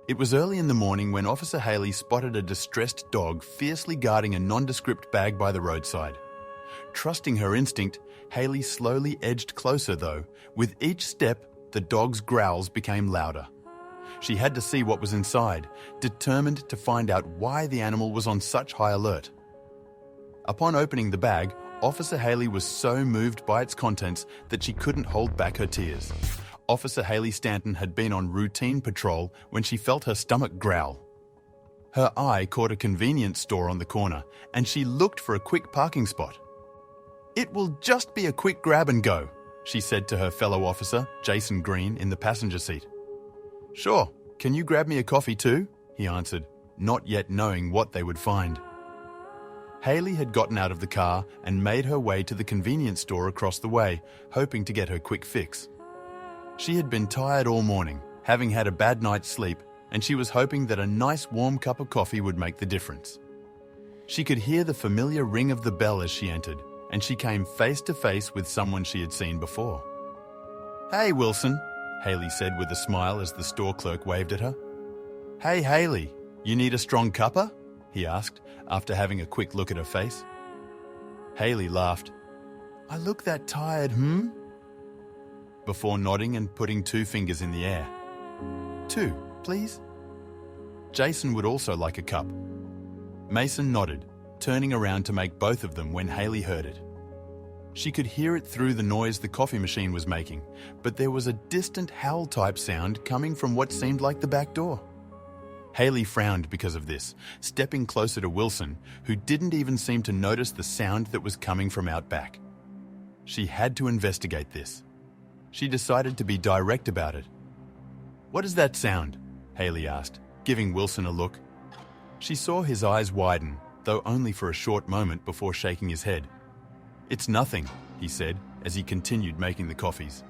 It was early in the morning when Officer Haley spotted a distressed dog fiercely guarding a nondescript bag by the roadside. Trusting her instinct, Haley slowly edged closer though. With each step, the dog's growls became louder. She had to see what was inside, determined to find out why the animal was on such high alert. Upon opening the bag, Officer Haley was so moved by its contents that she couldn't hold back her tears. Officer Haley Stanton had been on routine patrol when she felt her stomach growl. Her eye caught a convenience store on the corner, and she looked for a quick parking spot. "It will just be a quick grab and go," she said to her fellow officer, Jason Green, in the passenger seat. "Sure, can you grab me a coffee too?" he answered, not yet knowing what they would find. Haley had gotten out of the car and made her way to the convenience store across the way, hoping to get her quick fix. She had been tired all morning, having had a bad night's sleep, and she was hoping that a nice warm cup of coffee would make the difference. She could hear the familiar ring of the bell as she entered, and she came face to face with someone she had seen before. "Hey, Wilson," Haley said with a smile as the store clerk waved at her. "Hey, Haley, you need a strong cuppa?" he asked, after having a quick look at her face. Haley laughed. "I look that tired, before nodding and putting 2 fingers in the air. "2, please." Jason would also like a cup. Mason nodded, turning around to make both of them when Haley heard it. She could hear it through the noise the coffee machine was making, but there was a distant howl-type sound coming from what seemed like the back door. Haley frowned because of this, stepping closer to Wilson, who didn't even seem to notice the sound that was coming from out back. She had to investigate this. She decided to be direct about it. "What is that sound?" Haley asked, giving Wilson a look. She saw his eyes widen, though only for a short moment before shaking his head. "It's nothing," he said, as he continued making the coffees.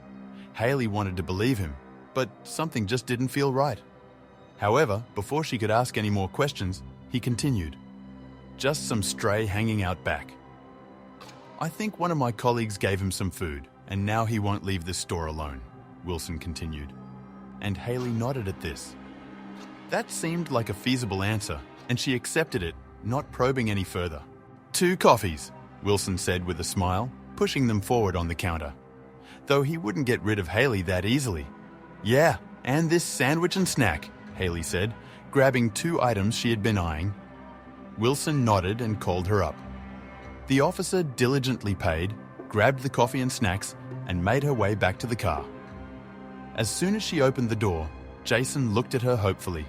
Haley wanted to believe him, but something just didn't feel right. However, before she could ask any more questions, he continued. "Just some stray hanging out back. I think one of my colleagues gave him some food, and now he won't leave this store alone," Wilson continued. And Haley nodded at this. That seemed like a feasible answer, and she accepted it, not probing any further. "2 coffees, Wilson said with a smile, pushing them forward on the counter. Though he wouldn't get rid of Haley that easily. "Yeah, and this sandwich and snack," Haley said, grabbing 2 items she had been eyeing. Wilson nodded and called her up. The officer diligently paid, grabbed the coffee and snacks, and made her way back to the car. As soon as she opened the door, Jason looked at her hopefully.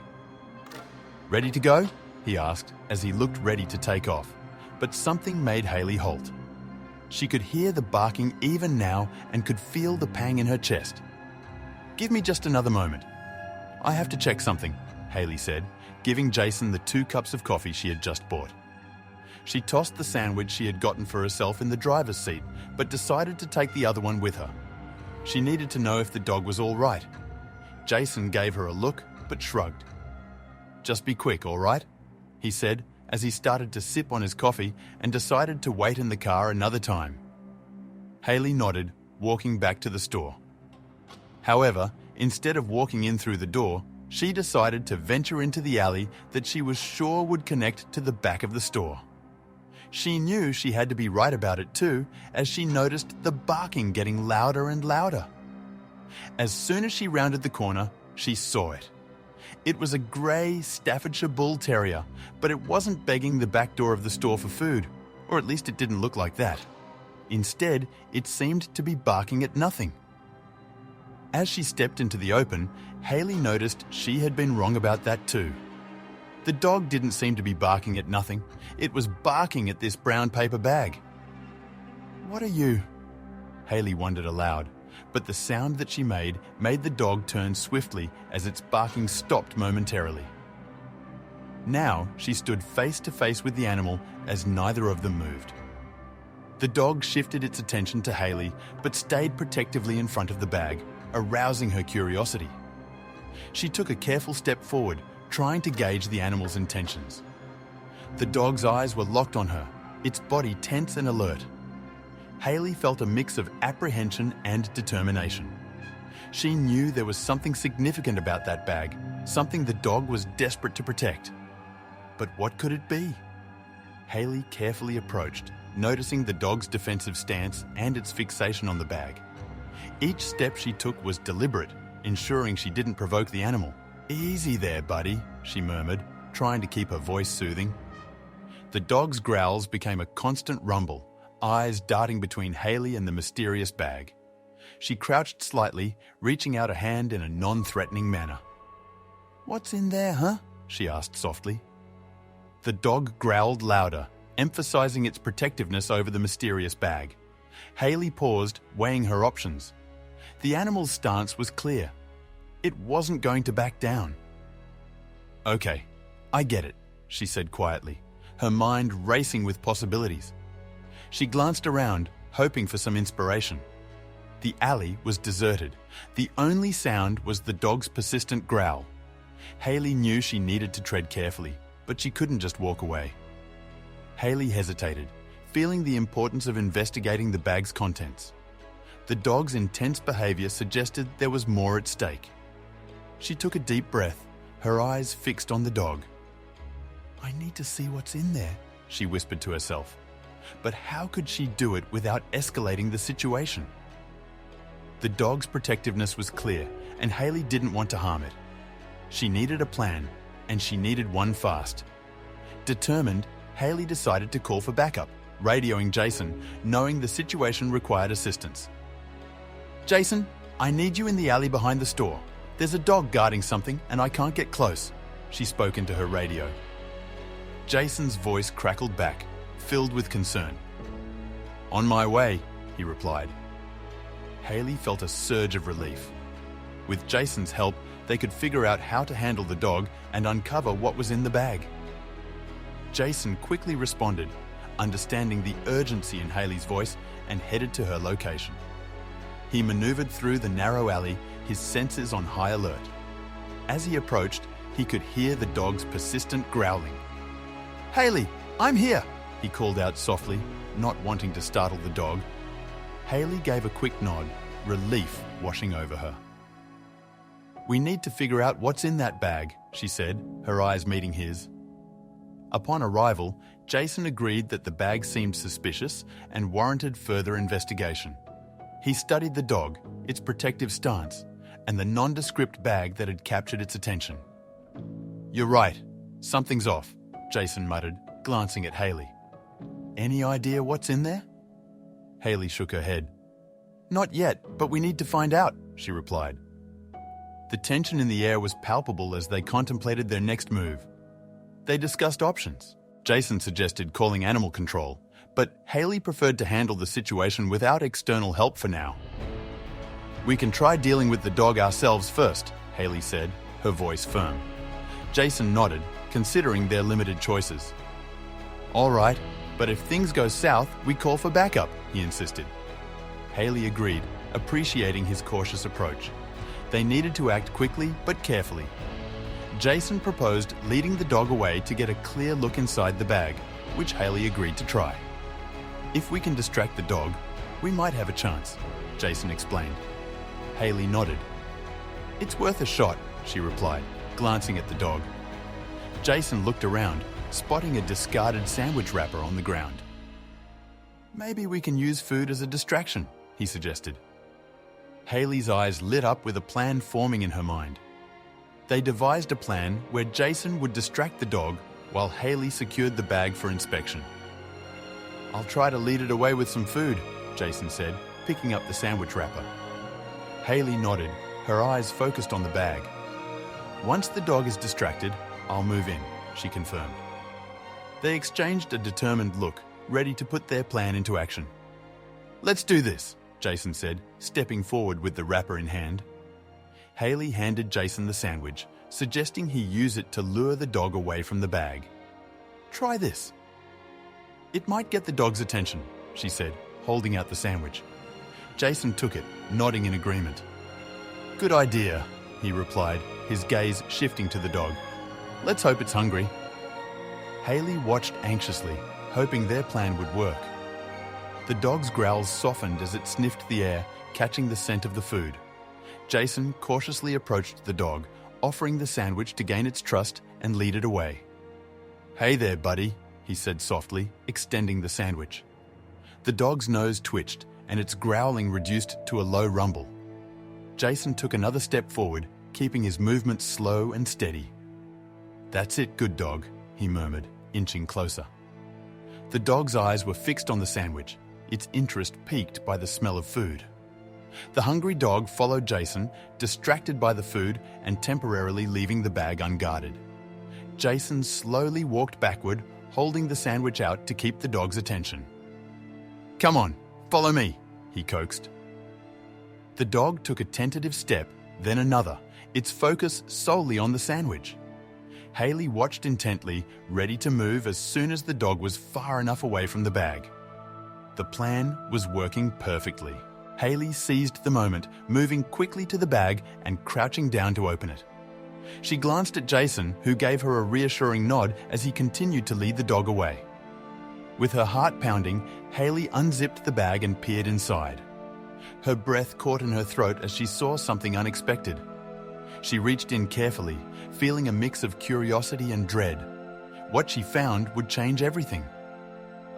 "Ready to go?" he asked as he looked ready to take off, but something made Haley halt. She could hear the barking even now and could feel the pang in her chest. "Give me just another moment. I have to check something," Haley said, giving Jason the 2 cups of coffee she had just bought. She tossed the sandwich she had gotten for herself in the driver's seat, but decided to take the other one with her. She needed to know if the dog was all right. Jason gave her a look, but shrugged. "Just be quick, all right?" he said, as he started to sip on his coffee and decided to wait in the car another time. Haley nodded, walking back to the store. However, instead of walking in through the door, she decided to venture into the alley that she was sure would connect to the back of the store. She knew she had to be right about it too, as she noticed the barking getting louder and louder. As soon as she rounded the corner, she saw it. It was a grey Staffordshire Bull Terrier, but it wasn't begging the back door of the store for food, or at least it didn't look like that. Instead, it seemed to be barking at nothing. As she stepped into the open, Haley noticed she had been wrong about that too. The dog didn't seem to be barking at nothing. It was barking at this brown paper bag. "What are you?" Haley wondered aloud, but the sound that she made the dog turn swiftly as its barking stopped momentarily. Now she stood face to face with the animal as neither of them moved. The dog shifted its attention to Haley, but stayed protectively in front of the bag, arousing her curiosity. She took a careful step forward, trying to gauge the animal's intentions. The dog's eyes were locked on her, its body tense and alert. Haley felt a mix of apprehension and determination. She knew there was something significant about that bag, something the dog was desperate to protect. But what could it be? Haley carefully approached, noticing the dog's defensive stance and its fixation on the bag. Each step she took was deliberate, ensuring she didn't provoke the animal. "Easy there, buddy," she murmured, trying to keep her voice soothing. The dog's growls became a constant rumble, eyes darting between Haley and the mysterious bag. She crouched slightly, reaching out a hand in a non-threatening manner. "What's in there, huh?" she asked softly. The dog growled louder, emphasizing its protectiveness over the mysterious bag. Haley paused, weighing her options. The animal's stance was clear. It wasn't going to back down. "Okay, I get it," she said quietly, her mind racing with possibilities. She glanced around, hoping for some inspiration. The alley was deserted. The only sound was the dog's persistent growl. Haley knew she needed to tread carefully, but she couldn't just walk away. Haley hesitated, feeling the importance of investigating the bag's contents. The dog's intense behavior suggested there was more at stake. She took a deep breath, her eyes fixed on the dog. "I need to see what's in there," she whispered to herself. But how could she do it without escalating the situation? The dog's protectiveness was clear, and Haley didn't want to harm it. She needed a plan, and she needed one fast. Determined, Haley decided to call for backup, radioing Jason, knowing the situation required assistance. "Jason, I need you in the alley behind the store. There's a dog guarding something, and I can't get close," she spoke into her radio. Jason's voice crackled back, filled with concern. "On my way," he replied. Haley felt a surge of relief. With Jason's help, they could figure out how to handle the dog and uncover what was in the bag. Jason quickly responded, understanding the urgency in Haley's voice, and headed to her location. He maneuvered through the narrow alley, his senses on high alert. As he approached, he could hear the dog's persistent growling. "Haley, I'm here!" he called out softly, not wanting to startle the dog. Haley gave a quick nod, relief washing over her. "We need to figure out what's in that bag," she said, her eyes meeting his. Upon arrival, Jason agreed that the bag seemed suspicious and warranted further investigation. He studied the dog, its protective stance, and the nondescript bag that had captured its attention. "You're right, something's off," Jason muttered, glancing at Haley. "Any idea what's in there?" Haley shook her head. "Not yet, but we need to find out," she replied. The tension in the air was palpable as they contemplated their next move. They discussed options. Jason suggested calling animal control, but Haley preferred to handle the situation without external help for now. "We can try dealing with the dog ourselves first," Haley said, her voice firm. Jason nodded, considering their limited choices. "All right, but if things go south, we call for backup," he insisted. Haley agreed, appreciating his cautious approach. They needed to act quickly but carefully. Jason proposed leading the dog away to get a clear look inside the bag, which Haley agreed to try. "If we can distract the dog, we might have a chance," Jason explained. Haley nodded. "It's worth a shot," she replied, glancing at the dog. Jason looked around, spotting a discarded sandwich wrapper on the ground. "Maybe we can use food as a distraction," he suggested. Haley's eyes lit up with a plan forming in her mind. They devised a plan where Jason would distract the dog while Haley secured the bag for inspection. "I'll try to lead it away with some food," Jason said, picking up the sandwich wrapper. Haley nodded, her eyes focused on the bag. "Once the dog is distracted, I'll move in," she confirmed. They exchanged a determined look, ready to put their plan into action. "Let's do this," Jason said, stepping forward with the wrapper in hand. Haley handed Jason the sandwich, suggesting he use it to lure the dog away from the bag. "Try this." "It might get the dog's attention," she said, holding out the sandwich. Jason took it, nodding in agreement. "Good idea," he replied, his gaze shifting to the dog. "Let's hope it's hungry." Haley watched anxiously, hoping their plan would work. The dog's growls softened as it sniffed the air, catching the scent of the food. Jason cautiously approached the dog, offering the sandwich to gain its trust and lead it away. "Hey there, buddy," he said softly, extending the sandwich. The dog's nose twitched and its growling reduced to a low rumble. Jason took another step forward, keeping his movements slow and steady. "That's it, good dog," he murmured, inching closer. The dog's eyes were fixed on the sandwich, its interest piqued by the smell of food. The hungry dog followed Jason, distracted by the food and temporarily leaving the bag unguarded. Jason slowly walked backward, holding the sandwich out to keep the dog's attention. "Come on, follow me," he coaxed. The dog took a tentative step, then another, its focus solely on the sandwich. Haley watched intently, ready to move as soon as the dog was far enough away from the bag. The plan was working perfectly. Haley seized the moment, moving quickly to the bag and crouching down to open it. She glanced at Jason, who gave her a reassuring nod as he continued to lead the dog away. With her heart pounding, Haley unzipped the bag and peered inside. Her breath caught in her throat as she saw something unexpected. She reached in carefully, feeling a mix of curiosity and dread. What she found would change everything.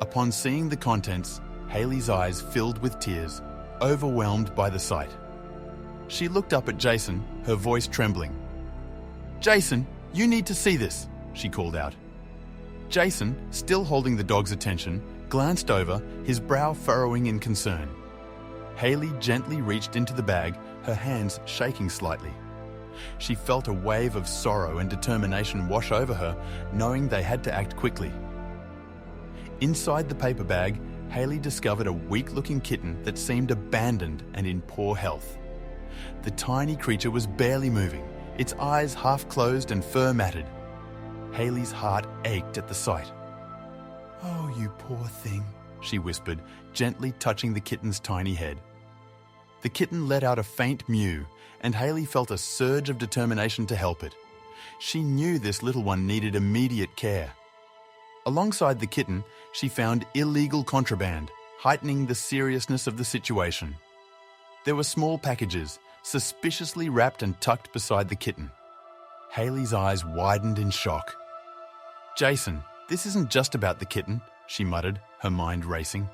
Upon seeing the contents, Haley's eyes filled with tears, overwhelmed by the sight. She looked up at Jason, her voice trembling. "Jason, you need to see this," she called out. Jason, still holding the dog's attention, glanced over, his brow furrowing in concern. Haley gently reached into the bag, her hands shaking slightly. She felt a wave of sorrow and determination wash over her, knowing they had to act quickly. Inside the paper bag, Haley discovered a weak-looking kitten that seemed abandoned and in poor health. The tiny creature was barely moving, its eyes half closed and fur matted. Haley's heart ached at the sight. "Oh, you poor thing," she whispered, gently touching the kitten's tiny head. The kitten let out a faint mew, and Haley felt a surge of determination to help it. She knew this little one needed immediate care. Alongside the kitten, she found illegal contraband, heightening the seriousness of the situation. There were small packages, suspiciously wrapped and tucked beside the kitten. Haley's eyes widened in shock. "Jason, this isn't just about the kitten," she muttered, her mind racing.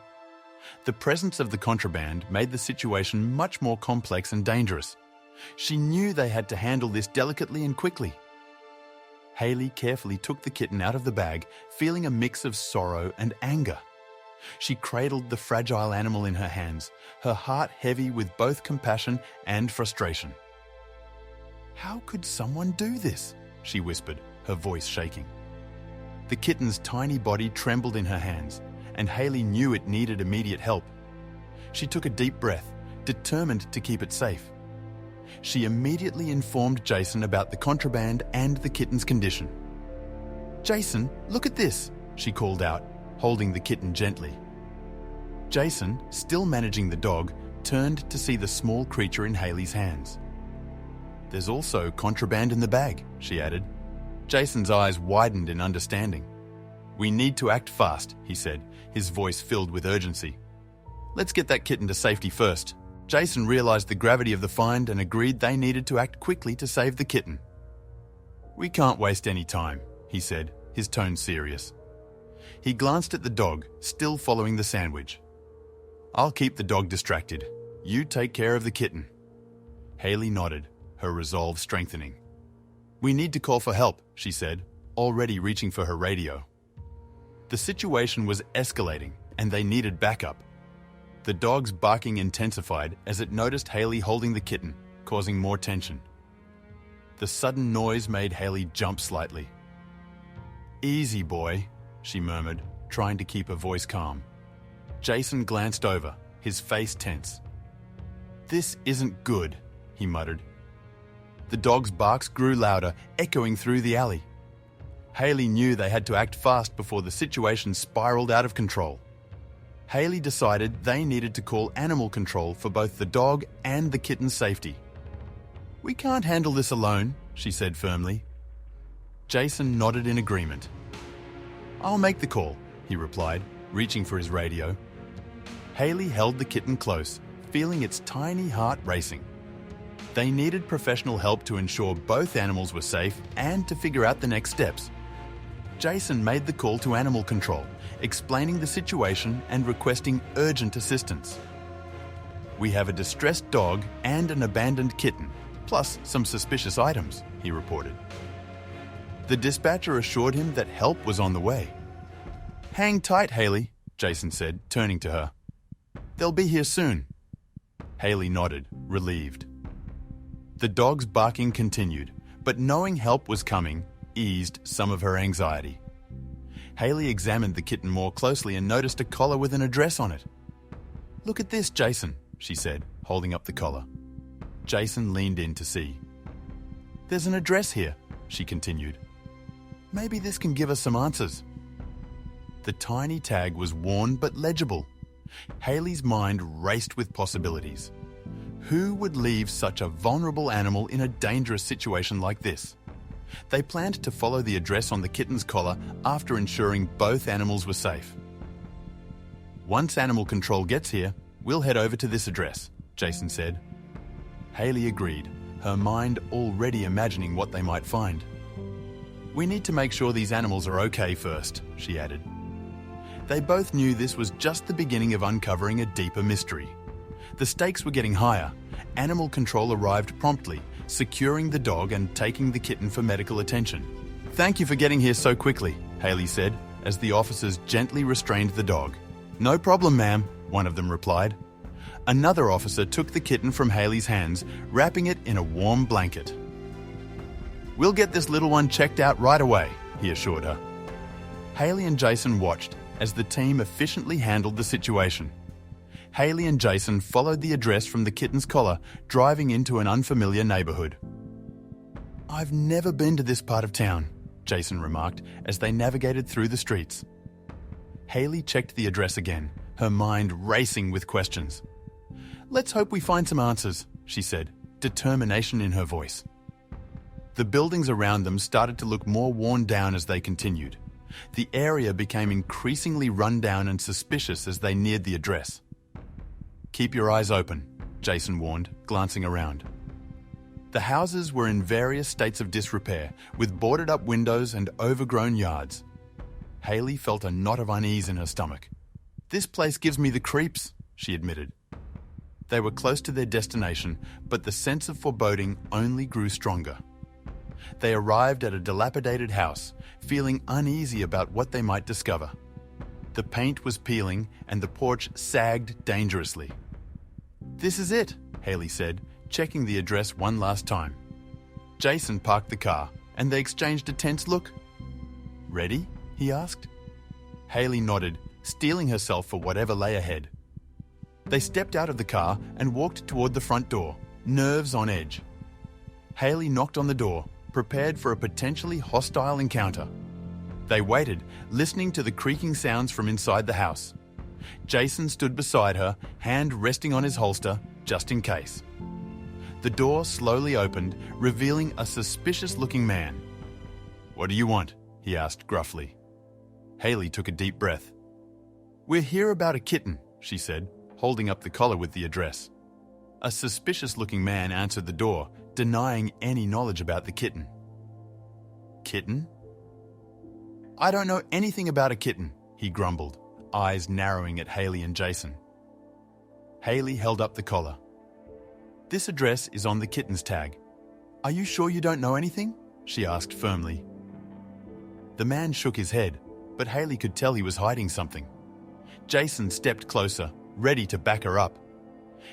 The presence of the contraband made the situation much more complex and dangerous. She knew they had to handle this delicately and quickly. Haley carefully took the kitten out of the bag, feeling a mix of sorrow and anger. She cradled the fragile animal in her hands, her heart heavy with both compassion and frustration. "How could someone do this?" she whispered, her voice shaking. The kitten's tiny body trembled in her hands, and Haley knew it needed immediate help. She took a deep breath, determined to keep it safe. She immediately informed Jason about the contraband and the kitten's condition. "Jason, look at this," she called out, holding the kitten gently. Jason, still managing the dog, turned to see the small creature in Haley's hands. "There's also contraband in the bag," she added. Jason's eyes widened in understanding. "We need to act fast," he said, his voice filled with urgency. "Let's get that kitten to safety first." Jason realized the gravity of the find and agreed they needed to act quickly to save the kitten. "We can't waste any time," he said, his tone serious. He glanced at the dog, still following the sandwich. "I'll keep the dog distracted. You take care of the kitten." Haley nodded, her resolve strengthening. "We need to call for help," she said, already reaching for her radio. The situation was escalating, and they needed backup. The dog's barking intensified as it noticed Haley holding the kitten, causing more tension. The sudden noise made Haley jump slightly. "Easy, boy," she murmured, trying to keep her voice calm. Jason glanced over, his face tense. "This isn't good," he muttered. The dog's barks grew louder, echoing through the alley. Haley knew they had to act fast before the situation spiraled out of control. Haley decided they needed to call animal control for both the dog and the kitten's safety. "We can't handle this alone," she said firmly. Jason nodded in agreement. "I'll make the call," he replied, reaching for his radio. Haley held the kitten close, feeling its tiny heart racing. They needed professional help to ensure both animals were safe and to figure out the next steps. Jason made the call to animal control, explaining the situation and requesting urgent assistance. "We have a distressed dog and an abandoned kitten, plus some suspicious items," he reported. The dispatcher assured him that help was on the way. "Hang tight, Haley," Jason said, turning to her. "They'll be here soon." Haley nodded, relieved. The dog's barking continued, but knowing help was coming eased some of her anxiety. Haley examined the kitten more closely and noticed a collar with an address on it. "Look at this, Jason," she said, holding up the collar. Jason leaned in to see. "There's an address here," she continued. "Maybe this can give us some answers." The tiny tag was worn but legible. Haley's mind raced with possibilities. Who would leave such a vulnerable animal in a dangerous situation like this? They planned to follow the address on the kitten's collar after ensuring both animals were safe. "Once animal control gets here, we'll head over to this address," Jason said. Haley agreed, her mind already imagining what they might find. "We need to make sure these animals are okay first," she added. They both knew this was just the beginning of uncovering a deeper mystery. The stakes were getting higher. Animal control arrived promptly, securing the dog and taking the kitten for medical attention. "Thank you for getting here so quickly," Haley said, as the officers gently restrained the dog. "No problem, ma'am," one of them replied. Another officer took the kitten from Haley's hands, wrapping it in a warm blanket. "We'll get this little one checked out right away," he assured her. Haley and Jason watched as the team efficiently handled the situation. Haley and Jason followed the address from the kitten's collar, driving into an unfamiliar neighborhood. "I've never been to this part of town," Jason remarked as they navigated through the streets. Haley checked the address again, her mind racing with questions. "Let's hope we find some answers," she said, determination in her voice. The buildings around them started to look more worn down as they continued. The area became increasingly run down and suspicious as they neared the address. "Keep your eyes open," Jason warned, glancing around. The houses were in various states of disrepair, with boarded-up windows and overgrown yards. Haley felt a knot of unease in her stomach. "This place gives me the creeps," she admitted. They were close to their destination, but the sense of foreboding only grew stronger. They arrived at a dilapidated house, feeling uneasy about what they might discover. The paint was peeling and the porch sagged dangerously. "This is it," Haley said, checking the address one last time. Jason parked the car and they exchanged a tense look. "Ready?" he asked. Haley nodded, steeling herself for whatever lay ahead. They stepped out of the car and walked toward the front door, nerves on edge. Haley knocked on the door, prepared for a potentially hostile encounter. They waited, listening to the creaking sounds from inside the house. Jason stood beside her, hand resting on his holster, just in case. The door slowly opened, revealing a suspicious-looking man. "What do you want?" he asked gruffly. Haley took a deep breath. "We're here about a kitten," she said, holding up the collar with the address. A suspicious-looking man answered the door, denying any knowledge about the kitten. "Kitten?" "I don't know anything about a kitten," he grumbled, eyes narrowing at Haley and Jason. Haley held up the collar. "This address is on the kitten's tag. Are you sure you don't know anything?" she asked firmly. The man shook his head, but Haley could tell he was hiding something. Jason stepped closer, ready to back her up.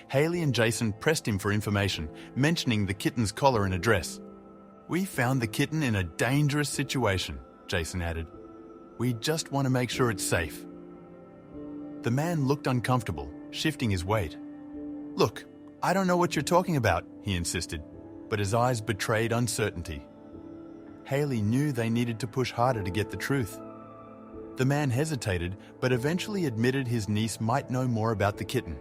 Haley and Jason pressed him for information, mentioning the kitten's collar and address. "We found the kitten in a dangerous situation," Jason added. "We just want to make sure it's safe." The man looked uncomfortable, shifting his weight. "Look, I don't know what you're talking about," he insisted, but his eyes betrayed uncertainty. Haley knew they needed to push harder to get the truth. The man hesitated, but eventually admitted his niece might know more about the kitten.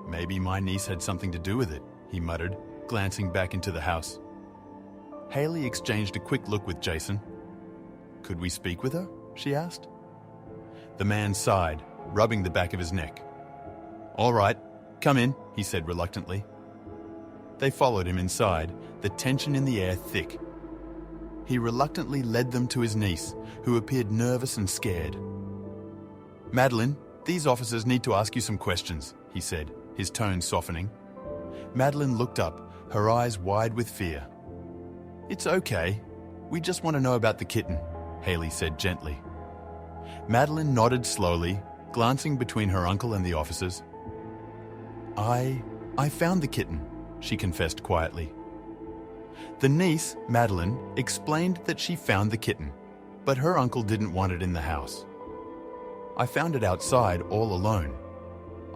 "Maybe my niece had something to do with it," he muttered, glancing back into the house. Haley exchanged a quick look with Jason. "Could we speak with her?" she asked. The man sighed, rubbing the back of his neck. "All right, come in," he said reluctantly. They followed him inside, the tension in the air thick. He reluctantly led them to his niece, who appeared nervous and scared. "Madeline, these officers need to ask you some questions," he said, his tone softening. Madeline looked up, her eyes wide with fear. "It's okay. We just want to know about the kitten," Haley said gently. Madeline nodded slowly, glancing between her uncle and the officers. I found the kitten," she confessed quietly. The niece, Madeline, explained that she found the kitten, but her uncle didn't want it in the house. "I found it outside all alone.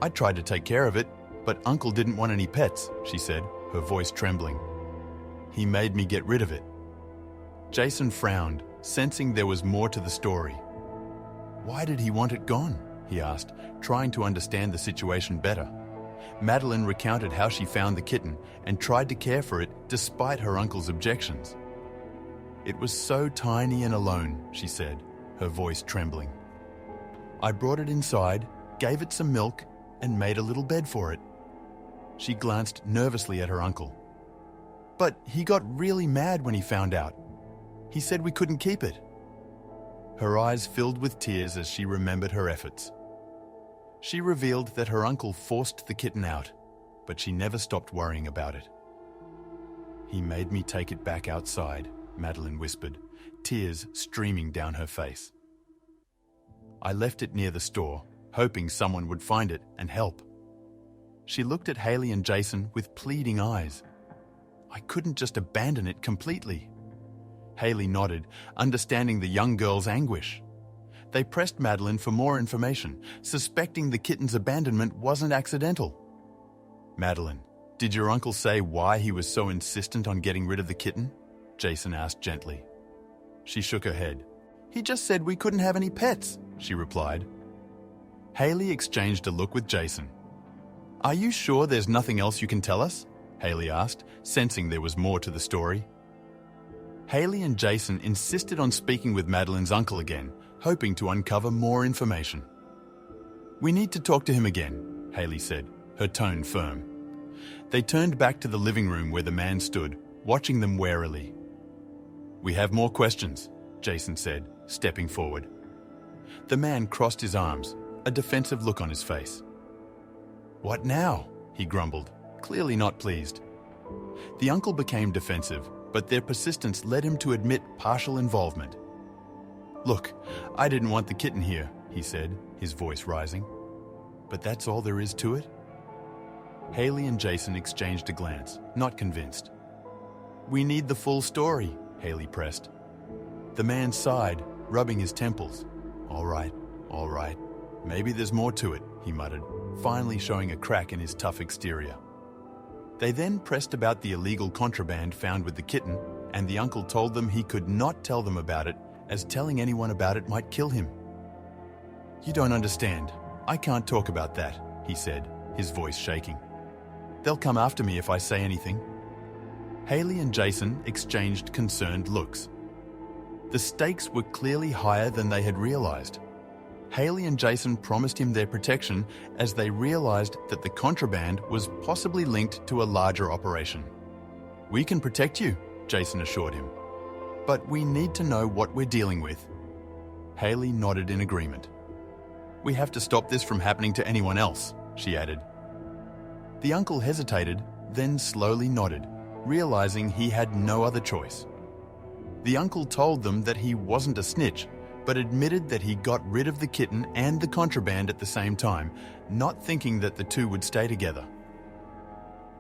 I tried to take care of it, but Uncle didn't want any pets," she said, her voice trembling. "He made me get rid of it." Jason frowned, sensing there was more to the story. "Why did he want it gone?" he asked, trying to understand the situation better. Madeline recounted how she found the kitten and tried to care for it despite her uncle's objections. "It was so tiny and alone," she said, her voice trembling. "I brought it inside, gave it some milk, and made a little bed for it." She glanced nervously at her uncle. "But he got really mad when he found out. He said we couldn't keep it." Her eyes filled with tears as she remembered her efforts. She revealed that her uncle forced the kitten out, but she never stopped worrying about it. "He made me take it back outside," Madeline whispered, tears streaming down her face. "I left it near the store, hoping someone would find it and help." She looked at Haley and Jason with pleading eyes. "I couldn't just abandon it completely." Haley nodded, understanding the young girl's anguish. They pressed Madeline for more information, suspecting the kitten's abandonment wasn't accidental. "Madeline, did your uncle say why he was so insistent on getting rid of the kitten?" Jason asked gently. She shook her head. "He just said we couldn't have any pets," she replied. Haley exchanged a look with Jason. "Are you sure there's nothing else you can tell us?" Haley asked, sensing there was more to the story. Haley and Jason insisted on speaking with Madeline's uncle again, hoping to uncover more information. "We need to talk to him again," Haley said, her tone firm. They turned back to the living room where the man stood, watching them warily. "We have more questions," Jason said, stepping forward. The man crossed his arms, a defensive look on his face. "What now?" he grumbled, clearly not pleased. The uncle became defensive, but their persistence led him to admit partial involvement. "Look, I didn't want the kitten here," he said, his voice rising. "But that's all there is to it?" Haley and Jason exchanged a glance, not convinced. "We need the full story," Haley pressed. The man sighed, rubbing his temples. All right. Maybe there's more to it," he muttered, finally showing a crack in his tough exterior. They then pressed about the illegal contraband found with the kitten, and the uncle told them he could not tell them about it, as telling anyone about it might kill him. "You don't understand. I can't talk about that," he said, his voice shaking. "They'll come after me if I say anything." Haley and Jason exchanged concerned looks. The stakes were clearly higher than they had realized. Haley and Jason promised him their protection as they realized that the contraband was possibly linked to a larger operation. "We can protect you," Jason assured him. "But we need to know what we're dealing with." Haley nodded in agreement. "We have to stop this from happening to anyone else," she added. The uncle hesitated, then slowly nodded, realizing he had no other choice. The uncle told them that he wasn't a snitch, but admitted that he got rid of the kitten and the contraband at the same time, not thinking that the two would stay together.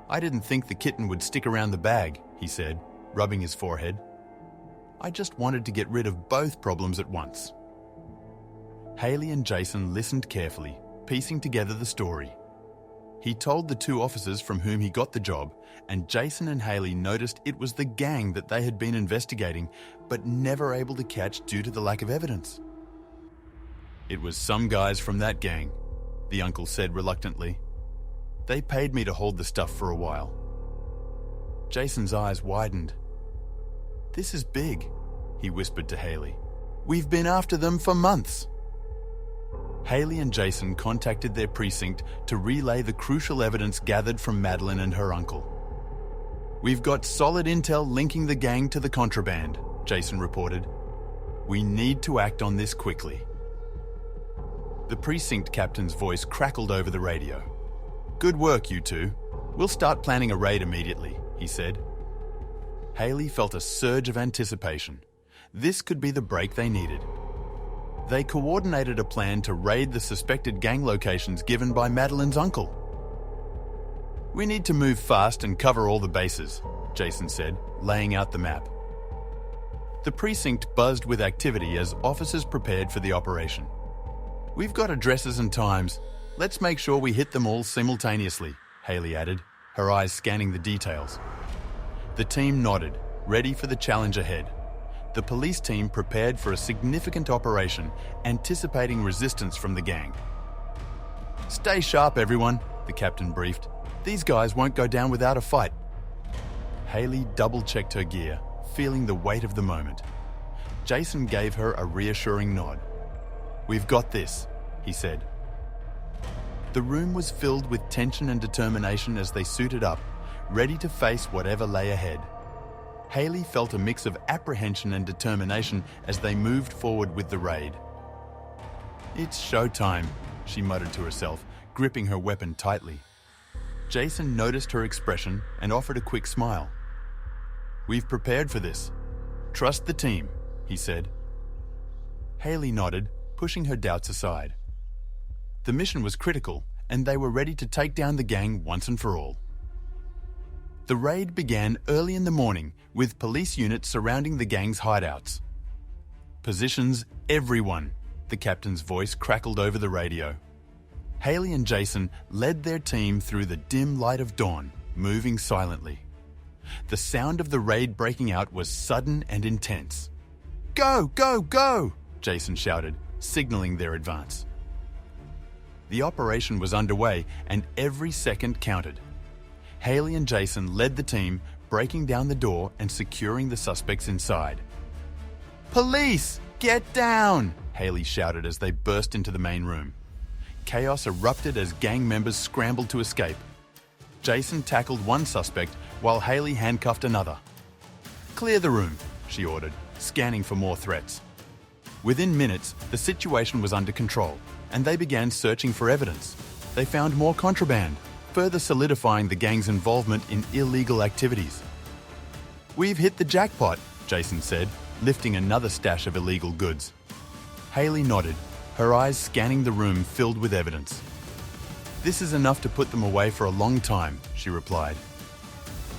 "I didn't think the kitten would stick around the bag," he said, rubbing his forehead. "I just wanted to get rid of both problems at once." Haley and Jason listened carefully, piecing together the story. He told the two officers from whom he got the job, and Jason and Haley noticed it was the gang that they had been investigating, but never able to catch due to the lack of evidence. "It was some guys from that gang," the uncle said reluctantly. "They paid me to hold the stuff for a while." Jason's eyes widened. "This is big," he whispered to Haley. "We've been after them for months." Haley and Jason contacted their precinct to relay the crucial evidence gathered from Madeline and her uncle. "We've got solid intel linking the gang to the contraband," Jason reported. "We need to act on this quickly." The precinct captain's voice crackled over the radio. "Good work, you two. We'll start planning a raid immediately," he said. Haley felt a surge of anticipation. This could be the break they needed. They coordinated a plan to raid the suspected gang locations given by Madeline's uncle. "We need to move fast and cover all the bases," Jason said, laying out the map. The precinct buzzed with activity as officers prepared for the operation. "We've got addresses and times. Let's make sure we hit them all simultaneously," Haley added, her eyes scanning the details. The team nodded, ready for the challenge ahead. The police team prepared for a significant operation, anticipating resistance from the gang. "Stay sharp, everyone," the captain briefed. "These guys won't go down without a fight." Haley double-checked her gear, feeling the weight of the moment. Jason gave her a reassuring nod. "We've got this," he said. The room was filled with tension and determination as they suited up, ready to face whatever lay ahead. Haley felt a mix of apprehension and determination as they moved forward with the raid. "It's showtime," she muttered to herself, gripping her weapon tightly. Jason noticed her expression and offered a quick smile. "We've prepared for this. Trust the team," he said. Haley nodded, pushing her doubts aside. The mission was critical, and they were ready to take down the gang once and for all. The raid began early in the morning, with police units surrounding the gang's hideouts. "Positions, everyone," the captain's voice crackled over the radio. Haley and Jason led their team through the dim light of dawn, moving silently. The sound of the raid breaking out was sudden and intense. "Go, go, go!" Jason shouted, signaling their advance. The operation was underway, and every second counted. Haley and Jason led the team, breaking down the door and securing the suspects inside. "Police! Get down!" Haley shouted as they burst into the main room. Chaos erupted as gang members scrambled to escape. Jason tackled one suspect while Haley handcuffed another. "Clear the room," she ordered, scanning for more threats. Within minutes, the situation was under control, and they began searching for evidence. They found more contraband, further solidifying the gang's involvement in illegal activities. "We've hit the jackpot," Jason said, lifting another stash of illegal goods. Haley nodded, her eyes scanning the room filled with evidence. "This is enough to put them away for a long time," she replied.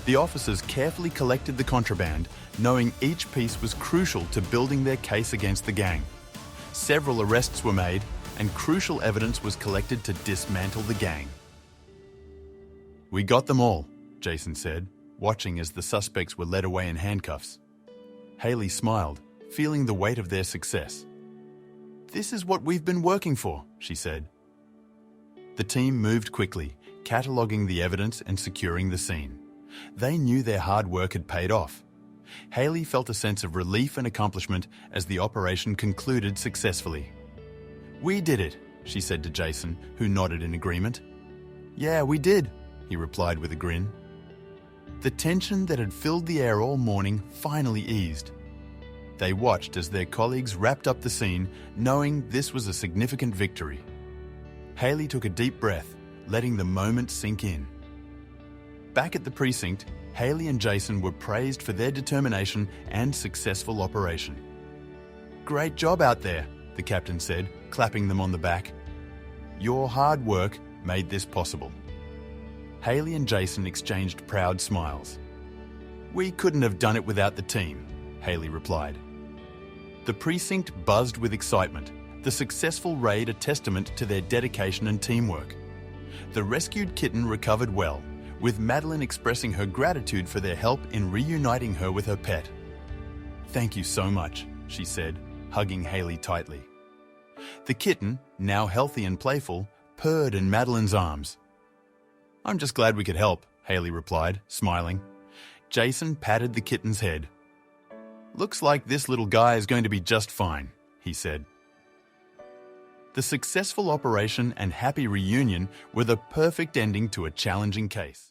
The officers carefully collected the contraband, knowing each piece was crucial to building their case against the gang. Several arrests were made, and crucial evidence was collected to dismantle the gang. "We got them all," Jason said, watching as the suspects were led away in handcuffs. Haley smiled, feeling the weight of their success. "This is what we've been working for," she said. The team moved quickly, cataloguing the evidence and securing the scene. They knew their hard work had paid off. Haley felt a sense of relief and accomplishment as the operation concluded successfully. "We did it," she said to Jason, who nodded in agreement. "Yeah, we did," he replied with a grin. The tension that had filled the air all morning finally eased. They watched as their colleagues wrapped up the scene, knowing this was a significant victory. Haley took a deep breath, letting the moment sink in. Back at the precinct, Haley and Jason were praised for their determination and successful operation. "Great job out there," the captain said, clapping them on the back. "Your hard work made this possible." Haley and Jason exchanged proud smiles. "We couldn't have done it without the team," Haley replied. The precinct buzzed with excitement, the successful raid a testament to their dedication and teamwork. The rescued kitten recovered well, with Madeline expressing her gratitude for their help in reuniting her with her pet. "Thank you so much," she said, hugging Haley tightly. The kitten, now healthy and playful, purred in Madeline's arms. "I'm just glad we could help," Haley replied, smiling. Jason patted the kitten's head. "Looks like this little guy is going to be just fine," he said. The successful operation and happy reunion were the perfect ending to a challenging case.